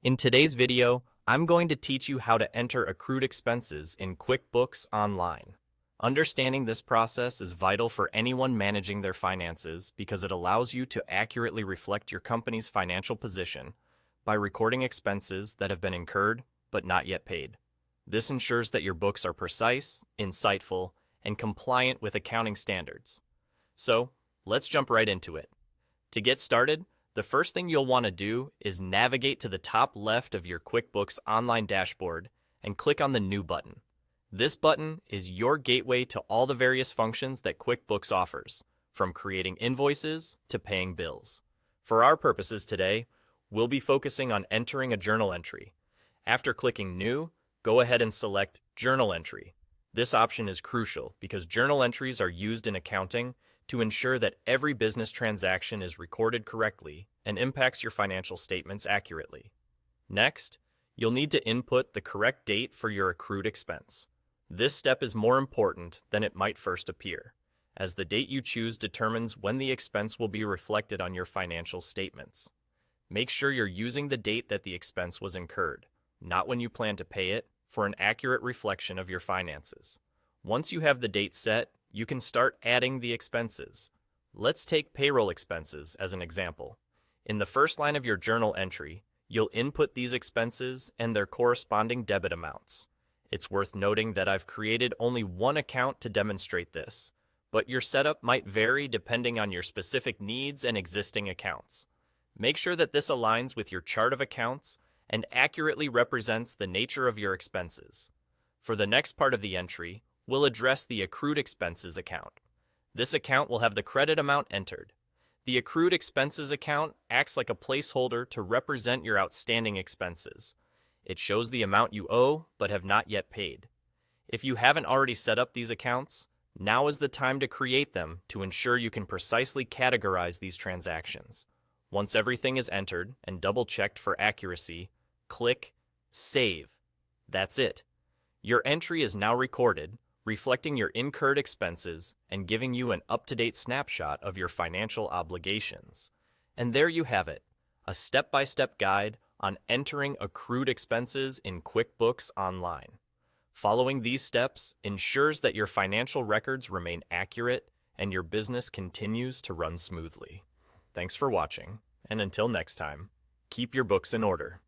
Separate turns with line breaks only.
In today's video, I'm going to teach you how to enter accrued expenses in QuickBooks Online. Understanding this process is vital for anyone managing their finances because it allows you to accurately reflect your company's financial position by recording expenses that have been incurred but not yet paid. This ensures that your books are precise, insightful, and compliant with accounting standards. So, let's jump right into it. To get started, the first thing you'll want to do is navigate to the top left of your QuickBooks Online dashboard and click on the New button. This button is your gateway to all the various functions that QuickBooks offers, from creating invoices to paying bills. For our purposes today, we'll be focusing on entering a journal entry. After clicking New, go ahead and select Journal Entry. This option is crucial because journal entries are used in accounting to ensure that every business transaction is recorded correctly and impacts your financial statements accurately. Next, you'll need to input the correct date for your accrued expense. This step is more important than it might first appear, as the date you choose determines when the expense will be reflected on your financial statements. Make sure you're using the date that the expense was incurred, not when you plan to pay it, for an accurate reflection of your finances. Once you have the date set, you can start adding the expenses. Let's take payroll expenses as an example. In the first line of your journal entry, you'll input these expenses and their corresponding debit amounts. It's worth noting that I've created only one account to demonstrate this, but your setup might vary depending on your specific needs and existing accounts. Make sure that this aligns with your chart of accounts and accurately represents the nature of your expenses. For the next part of the entry, we'll address the accrued expenses account. This account will have the credit amount entered. The accrued expenses account acts like a placeholder to represent your outstanding expenses. It shows the amount you owe but have not yet paid. If you haven't already set up these accounts, now is the time to create them to ensure you can precisely categorize these transactions. Once everything is entered and double-checked for accuracy, click Save. That's it. Your entry is now recorded, reflecting your incurred expenses and giving you an up-to-date snapshot of your financial obligations. And there you have it, a step-by-step guide on entering accrued expenses in QuickBooks Online. Following these steps ensures that your financial records remain accurate and your business continues to run smoothly. Thanks for watching, and until next time, keep your books in order.